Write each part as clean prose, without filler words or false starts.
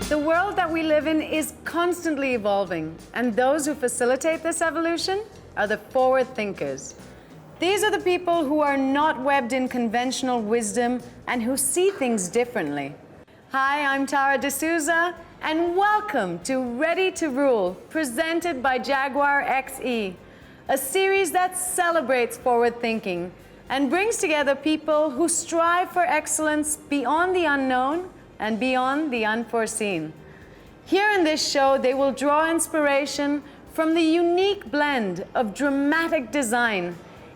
The world that we live in is constantly evolving, and those who facilitate this evolution are the forward thinkers. These are the people who are not webbed in conventional wisdom and who see things differently. Hi, I'm Tara D'Souza, and welcome to Ready to Rule, presented by Jaguar XE, a series that celebrates forward thinking and brings together people who strive for excellence beyond the unknown and beyond the unforeseen. Here in this show, they will draw inspiration from the unique blend of dramatic design,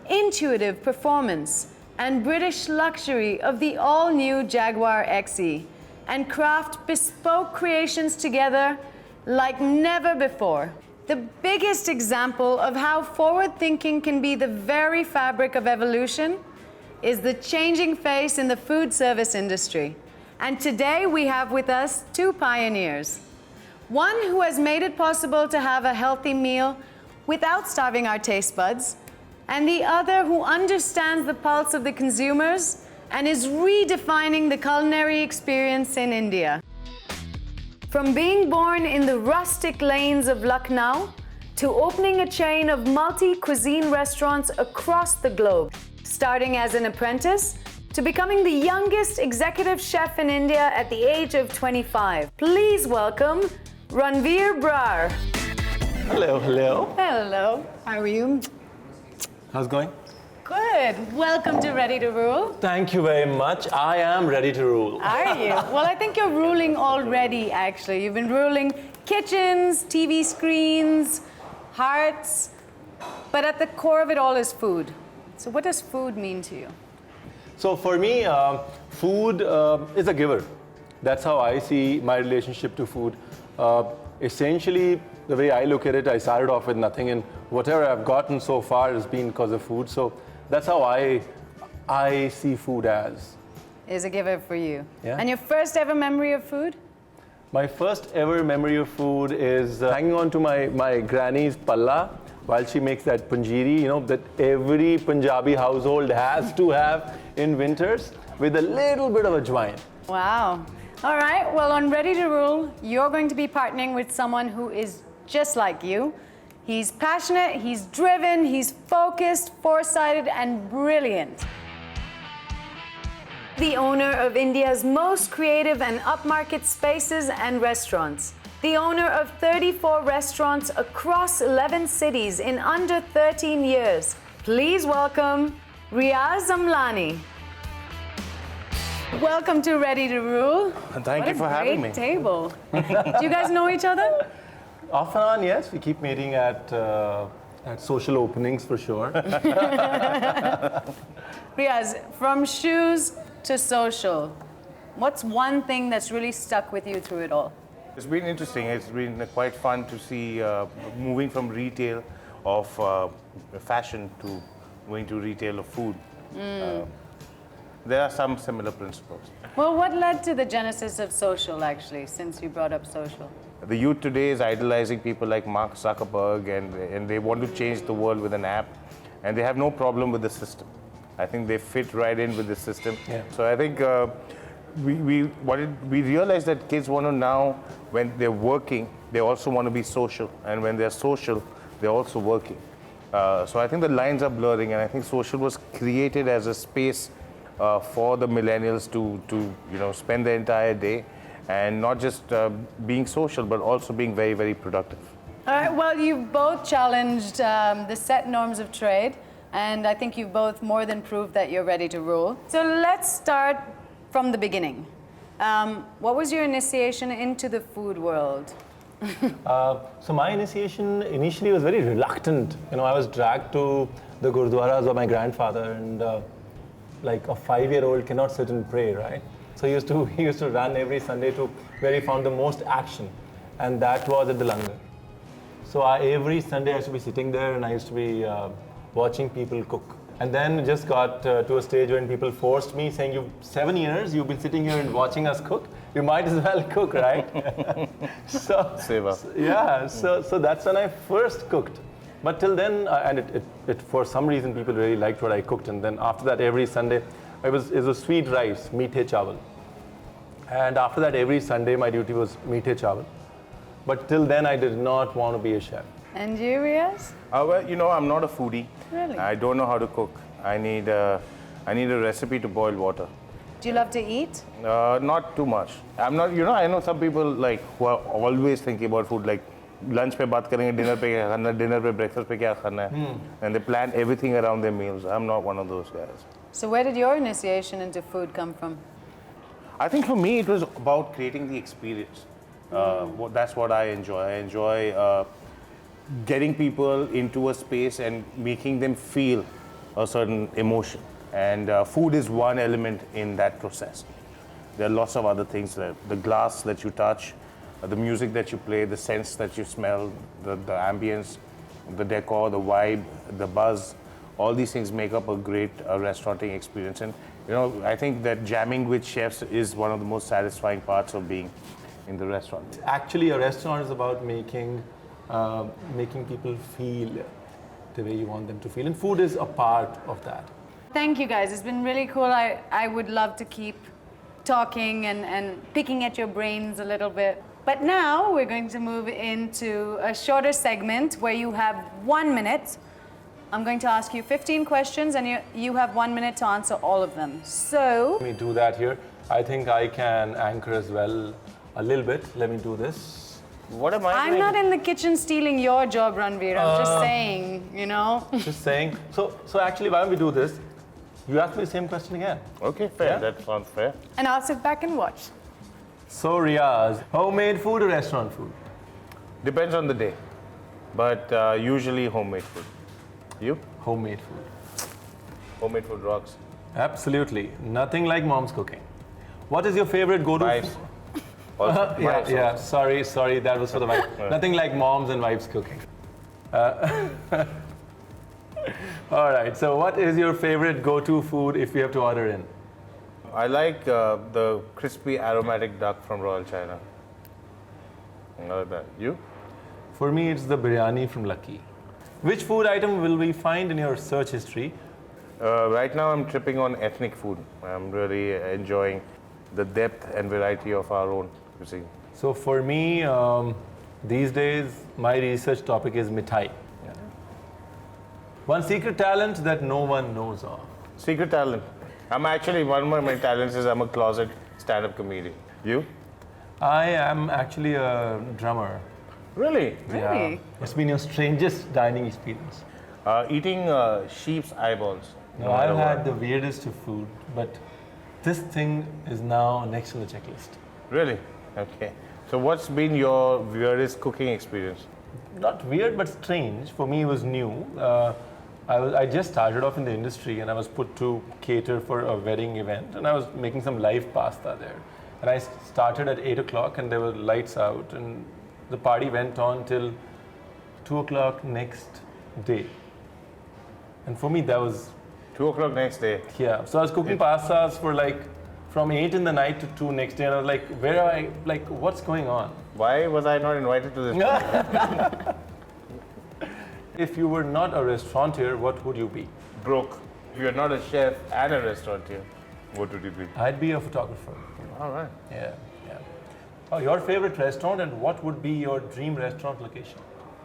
intuitive performance, and British luxury of the all-new Jaguar XE, and craft bespoke creations together like never before. The biggest example of how forward thinking can be the very fabric of evolution is the changing face in the food service industry. And today we have with us two pioneers. One who has made it possible to have a healthy meal without starving our taste buds, and the other who understands the pulse of the consumers and is redefining the culinary experience in India. From being born in the rustic lanes of Lucknow to opening a chain of multi-cuisine restaurants across the globe, starting as an apprentice to becoming the youngest executive chef in India at the age of 25. Please welcome Ranveer Brar. Hello, hello. Hello, how are you? How's it going? Good. Welcome to Ready to Rule. Thank you very much. I am ready to rule. Are you? Well, I think you're ruling already, actually. You've been ruling kitchens, TV screens, hearts, but at the core of it all is food. So what does food mean to you? So for me, food is a giver. That's how I see my relationship to food. Essentially, the way I look at it, I started off with nothing, and whatever I've gotten so far has been because of food. So that's how I see food as. Is a giver for you. Yeah. And your first ever memory of food? My first ever memory of food is hanging on to my granny's palla while she makes that panjiri, you know, that every Punjabi household has to have in winters with a little bit of ajwain. Wow. All right, well, on Ready to Rule, you're going to be partnering with someone who is just like you. He's passionate, he's driven, he's focused, foresighted, and brilliant. The owner of India's most creative and upmarket spaces and restaurants. The owner of 34 restaurants across 11 cities in under 13 years. Please welcome Riyaaz Amlani. Welcome to Ready to Rule. Thank you for having me. What a great table. Do you guys know each other? Off and on, yes. We keep meeting at social openings for sure. Riyaaz, from shoes to social, what's one thing that's really stuck with you through it all? It's been interesting. It's been quite fun to see moving from retail of fashion to going to retail of food. There are some similar principles. Well, what led to the genesis of social, actually, since you brought up social? The youth today is idolizing people like Mark Zuckerberg, and they want to change the world with an app, and they have no problem with the system. I think they fit right in with the system. Yeah. So I think we realize that kids want to now, when they're working, they also want to be social, and when they're social, they're also working. So I think the lines are blurring, and I think social was created as a space for the millennials to spend their entire day, and not just being social, but also being very, very productive. All right, well, you've both challenged the set norms of trade, and I think you've both more than proved that you're ready to rule. So let's start from the beginning. What was your initiation into the food world? So my initiation initially was very reluctant. You know, I was dragged to the gurdwaras of my grandfather, and like a 5-year-old cannot sit and pray, right? So he used to run every Sunday to where he found the most action, and that was at the langar. So every Sunday I used to be sitting there, and I used to be watching people cook. And then it just got to a stage when people forced me, saying, 7 years you've been sitting here and watching us cook, you might as well cook, right? So that's when I first cooked. But till then, and it for some reason people really liked what I cooked. And then after that, every Sunday, it was sweet rice, meethe chawal. And after that, every Sunday, my duty was meethe chawal. But till then, I did not want to be a chef. And you, Riyaaz? Well, you know, I'm not a foodie. Really? I don't know how to cook. I need a recipe to boil water. Do you love to eat? Not too much. I'm not, you know, I know some people like who are always thinking about food, like lunch pe baat karenge, dinner pe kya khana, dinner pe breakfast pe kya khana hai. And they plan everything around their meals. I'm not one of those guys. So where did your initiation into food come from? I think for me, it was about creating the experience. That's what I enjoy. I enjoy getting people into a space and making them feel a certain emotion. And food is one element in that process. There are lots of other things there. The glass that you touch, the music that you play, the scents that you smell, the ambience, the decor, the vibe, the buzz, all these things make up a great restauranting experience. And you know, I think that jamming with chefs is one of the most satisfying parts of being in the restaurant. Actually, a restaurant is about making people feel the way you want them to feel. And food is a part of that. Thank you guys. It's been really cool. I would love to keep talking and picking at your brains a little bit. But now we're going to move into a shorter segment where you have 1 minute. I'm going to ask you 15 questions and you have 1 minute to answer all of them. So... Let me do that here. I think I can anchor as well a little bit. Let me do this. What am I I'm doing? not in the kitchen stealing your job, Ranveer. I'm just saying, you know. Just saying. So actually, why don't we do this? You ask me the same question again. Okay, fair. Yeah? That sounds fair. And I'll sit back and watch. So Riyaaz, homemade food or restaurant food? Depends on the day, but usually homemade food. You? Homemade food. Homemade food rocks. Absolutely. Nothing like mom's cooking. What is your favorite go-to? Wives. Also, wives Yeah. also. Sorry. That was for the wife. Nothing like mom's and wife's cooking. All right. So, what is your favorite go-to food if you have to order in? I like the crispy aromatic duck from Royal China. Not bad. You? For me, it's the biryani from Lucky. Which food item will we find in your search history? Right now, I'm tripping on ethnic food. I'm really enjoying the depth and variety of our own cuisine. So, for me, these days, my research topic is mithai. Yeah. One secret talent that no one knows of. Secret talent. I'm actually, one of my talents is I'm a closet stand-up comedian. You? I am actually a drummer. Really? Yeah. Really? It's been your strangest dining experience. Eating sheep's eyeballs. No, I've had the weirdest of food, but this thing is now next on the checklist. Really? Okay. So what's been your weirdest cooking experience? Not weird, but strange. For me, it was new. I just started off in the industry and I was put to cater for a wedding event and I was making some live pasta there. And I started at 8 o'clock and there were lights out and the party went on till 2 o'clock next day. And for me, that was... 2 o'clock next day. Yeah, so I was cooking pastas for like from 8 in the night to 2 next day and I was like, where am I, like what's going on? Why was I not invited to this? If you were not a restaurateur, what would you be? Broke. If you're not a chef and a restaurateur, what would you be? I'd be a photographer. All right. Yeah. Oh, your favorite restaurant and what would be your dream restaurant location?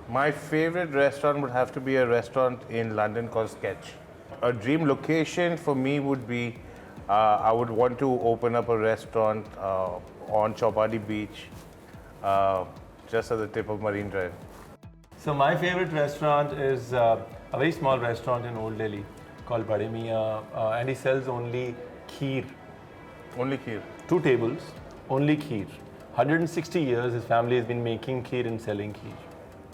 My favorite restaurant would have to be a restaurant in London called Sketch. A dream location for me would be, I would want to open up a restaurant on Chowpatty Beach, just at the tip of Marine Drive. So my favorite restaurant is a very small restaurant in Old Delhi called Bade Mian, and he sells only kheer. Only kheer. 2 tables, only kheer. 160 years his family has been making kheer and selling kheer.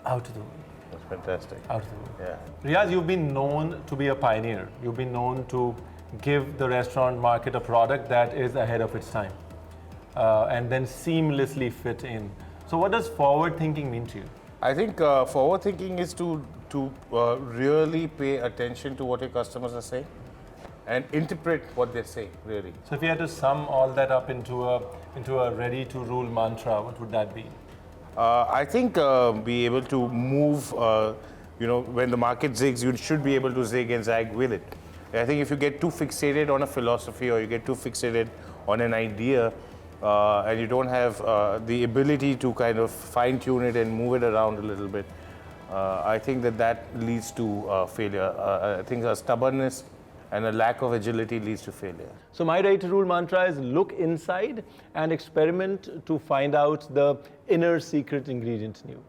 Out of the world. That's fantastic. Out of the world. Yeah. Riyaaz, you've been known to be a pioneer. You've been known to give the restaurant market a product that is ahead of its time and then seamlessly fit in. So what does forward thinking mean to you? I think forward thinking is to really pay attention to what your customers are saying and interpret what they say, really. So if you had to sum all that up into a ready to rule mantra, what would that be? I think be able to move, when the market zigs, you should be able to zig and zag with it. I think if you get too fixated on a philosophy or you get too fixated on an idea, and you don't have the ability to kind of fine tune it and move it around a little bit, I think that leads to failure. I think a stubbornness and a lack of agility leads to failure. So my Ready to Rule mantra is look inside and experiment to find out the inner secret ingredient in you.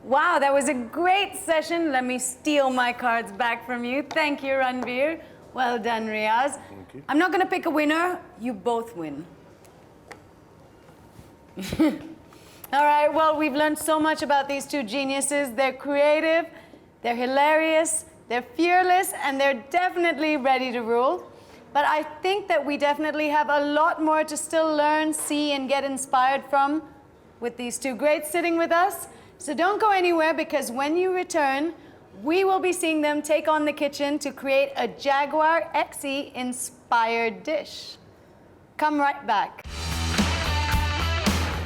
Wow, that was a great session. Let me steal my cards back from you. Thank you, Ranveer. Well done, Riyaaz. Thank you. I'm not going to pick a winner. You both win. All right, well, we've learned so much about these two geniuses. They're creative, they're hilarious, they're fearless, and they're definitely ready to rule. But I think that we definitely have a lot more to still learn, see, and get inspired from with these two greats sitting with us. So don't go anywhere, because when you return, we will be seeing them take on the kitchen to create a Jaguar XE inspired dish. Come right back.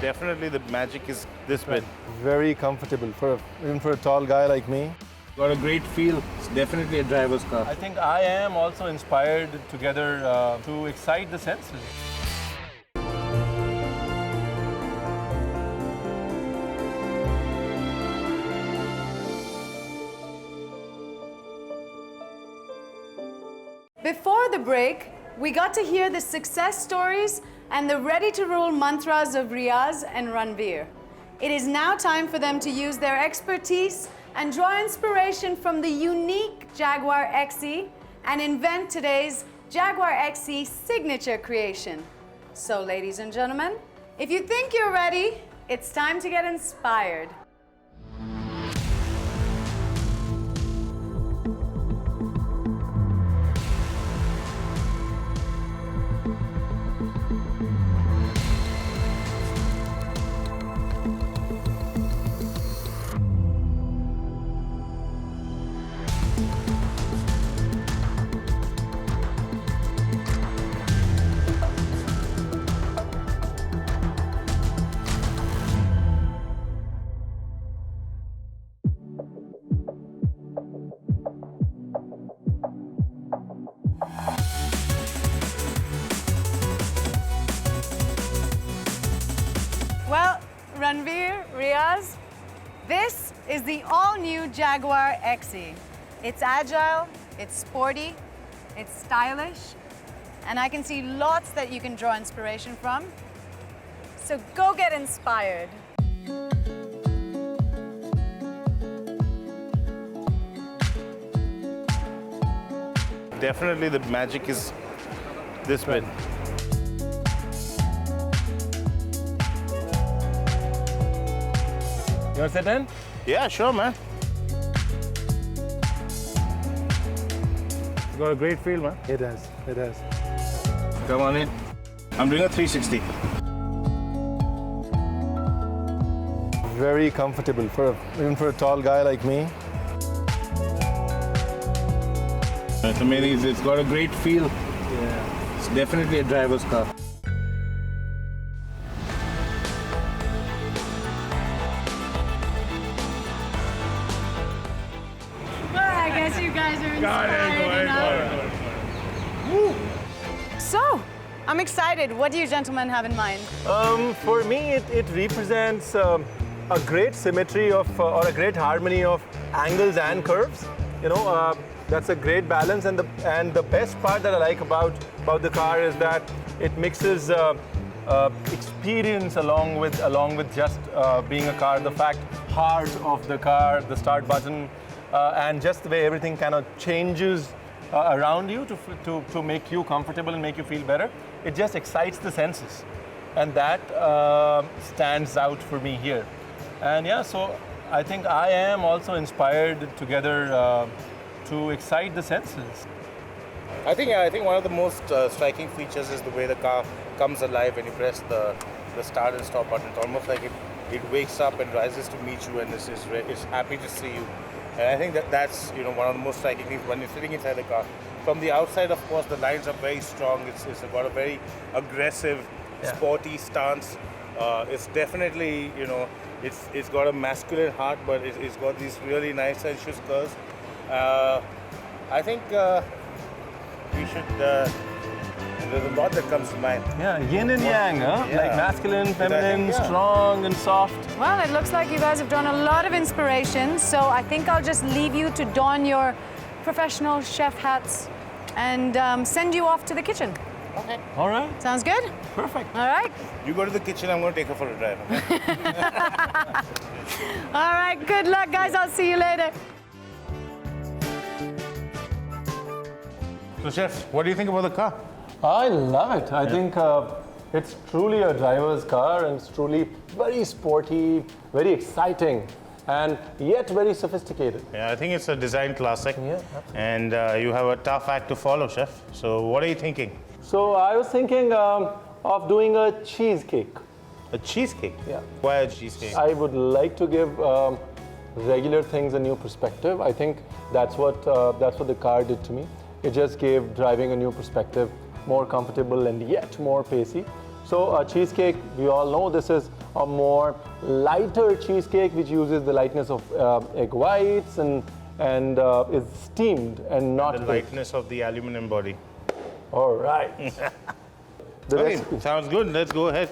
Definitely the magic is this bit. Very comfortable, even for a tall guy like me. Got a great feel. It's definitely a driver's car. I think I am also inspired together to excite the senses. Before the break, we got to hear the success stories and the ready-to-rule mantras of Riyaaz and Ranveer. It is now time for them to use their expertise and draw inspiration from the unique Jaguar XE and invent today's Jaguar XE signature creation. So, ladies and gentlemen, if you think you're ready, it's time to get inspired. Well, Ranveer, Riyaaz, this is the all-new Jaguar XE. It's agile, it's sporty, it's stylish, and I can see lots that you can draw inspiration from. So go get inspired. Definitely the magic is this bit. You want to sit in? Yeah, sure, man. It's got a great feel, man. It has, it has. Come on in. I'm doing a 360. Very comfortable, even for a tall guy like me. It's amazing. It's got a great feel. Yeah. It's definitely a driver's car. I guess you guys are inspired enough. So, I'm excited. What do you gentlemen have in mind? For me, it represents a great symmetry of, or a great harmony of angles and curves. You know, that's a great balance. And the best part that I like about the car is that it mixes experience along with just being a car. The heart of the car, the start button, and just the way everything kind of changes around you to make you comfortable and make you feel better. It just excites the senses, and that stands out for me here. And yeah, so I think I am also inspired together to excite the senses. I think one of the most striking features is the way the car comes alive when you press the start and stop button. It's almost like it wakes up and rises to meet you and is happy to see you. And I think that's one of the most striking things when you're sitting inside the car. From the outside, of course, the lines are very strong. It's got a very aggressive, sporty stance. It's definitely, it's got a masculine heart, but it's got these really nice sensuous curves. I think we should There's a lot that comes to mind. Yeah, yin and yang, huh? Yeah. Like masculine, feminine, yeah. strong and soft. Well, it looks like you guys have drawn a lot of inspiration, so I think I'll just leave you to don your professional chef hats and send you off to the kitchen. Okay. All right, Sounds good? perfect. All right. You go to the kitchen, I'm going to take her for a drive. Okay? All right, good luck, guys. I'll see you later. So, Chef, what do you think about the car? I love it. I think it's truly a driver's car and it's truly very sporty, very exciting, and yet very sophisticated. Yeah, I think it's a design classic. Yeah, and you have a tough act to follow, Chef. So, what are you thinking? So I was thinking of doing a cheesecake. A cheesecake? Yeah. Why a cheesecake? I would like to give regular things a new perspective. I think that's what the car did to me. It just gave driving a new perspective, more comfortable and yet more pacey. So a cheesecake, we all know this is a more lighter cheesecake which uses the lightness of egg whites and is steamed and not The baked. lightness of the aluminum body. All right. The Okay, recipe. sounds good. Let's go ahead.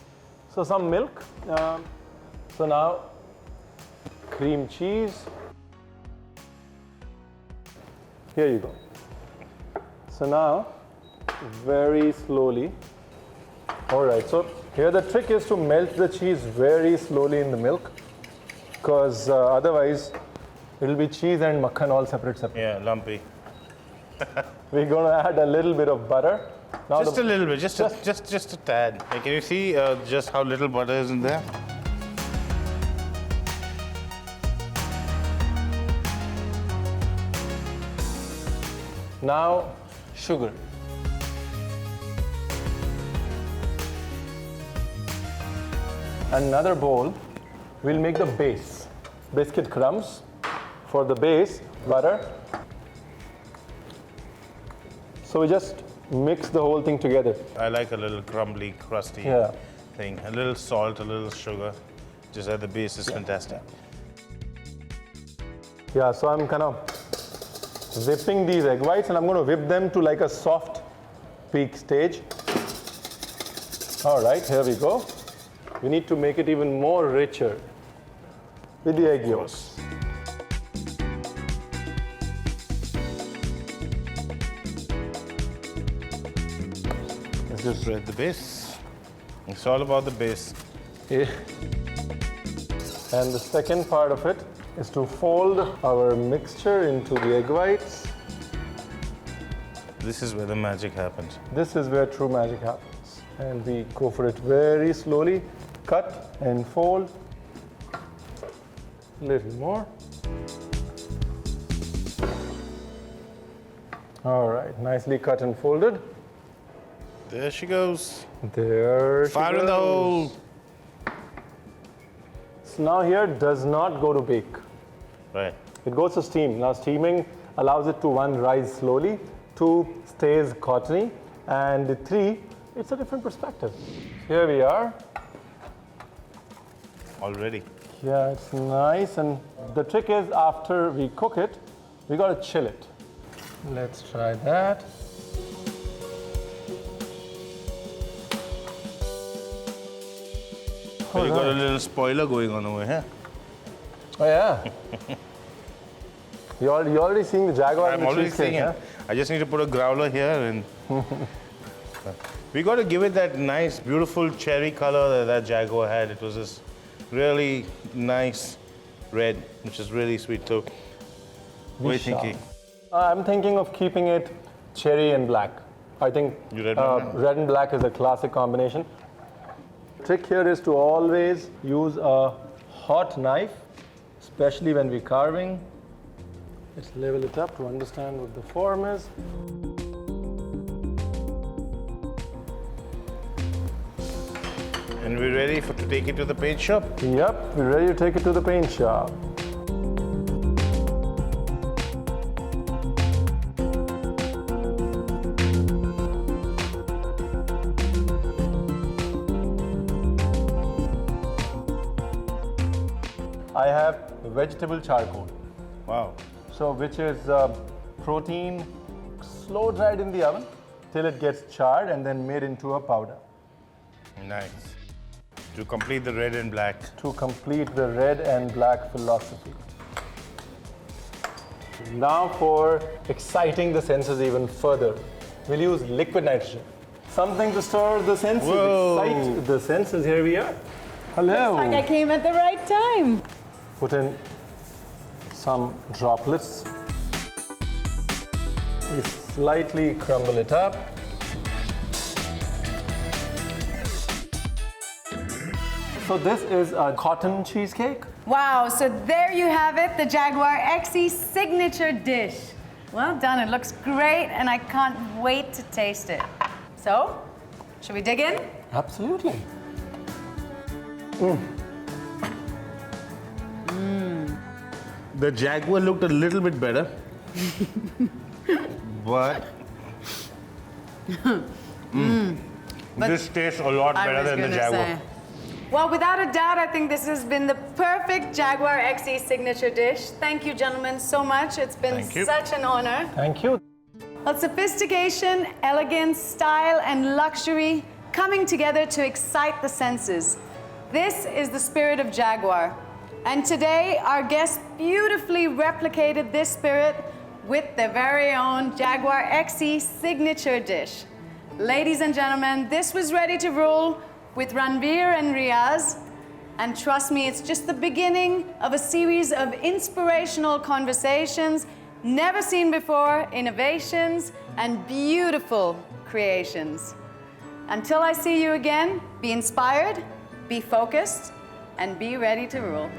So some milk. So now cream cheese. Here you go. So now very slowly. All right. So here the trick is to melt the cheese very slowly in the milk, because otherwise it'll be cheese and makhan all separate. Yeah, lumpy. We're going to add a little bit of butter. Now Just a little bit, just a tad. Like, can you see just how little butter is in there? Now sugar. Another bowl, we'll make the base. Biscuit crumbs for the base, butter. So we just mix the whole thing together. I like a little crumbly, crusty Yeah. thing. A little salt, a little sugar. Just at the base is fantastic. Yeah, so I'm kind of whipping these egg whites and I'm going to whip them to like a soft peak stage. All right, here we go. We need to make it even more richer with the egg yolks. Let's just spread the base. It's all about the base. Yeah. And the second part of it is to fold our mixture into the egg whites. This is where the magic happens. This is where true magic happens. And we go for it very slowly. Cut and fold. A little more. All right, nicely cut and folded. There she goes. There she Fire in the hole. goes. So now here does not go to bake. Right. It goes to steam. Now steaming allows it to, one, rise slowly, two, stays cottony, and three, it's a different perspective. Here we are. Already. Yeah, it's nice, and the trick is after we cook it, we gotta chill it. Let's try that. You got a little spoiler going on over here. Oh yeah. You're already seeing the Jaguar I'm in the already cheesecake, seeing huh? it. I just need to put a growler here and we got to give it that nice, beautiful cherry color that Jaguar had. It was this really nice red, which is really sweet too. What are you Vishal. thinking? I'm thinking of keeping it cherry and black. I think You read my mind. red and black is a classic combination. Trick here is to always use a hot knife, especially when we're carving. Let's level it up to understand what the form is. And we're ready to take it to the paint shop. Yep, we're ready to take it to the paint shop. I have vegetable charcoal. Wow. So which is protein slow dried in the oven. till it gets charred and then made into a powder. Nice. To complete the red and black. To complete the red and black philosophy. Now for exciting the senses even further, we'll use liquid nitrogen. Something to stir the senses, Whoa. excite the senses. Here we are. Hello. Like I came at the right time. Put in some droplets. We slightly crumble it up. So this is a cotton cheesecake. Wow, so there you have it, the Jaguar XE signature dish. Well done, it looks great and I can't wait to taste it. So, should we dig in? Absolutely. The Jaguar looked a little bit better. But this tastes a lot I better was than the gonna Jaguar. say. Well, without a doubt, I think this has been the perfect Jaguar XE signature dish. Thank you, gentlemen, so much. It's been Thank you. such an honor. Thank you. Well, sophistication, elegance, style, and luxury coming together to excite the senses. This is the spirit of Jaguar. And today, our guests beautifully replicated this spirit with their very own Jaguar XE signature dish. Ladies and gentlemen, this was Ready to Rule with Ranveer and Riyaaz. And trust me, it's just the beginning of a series of inspirational conversations, never seen before, innovations, and beautiful creations. Until I see you again, be inspired, be focused, and be ready to rule.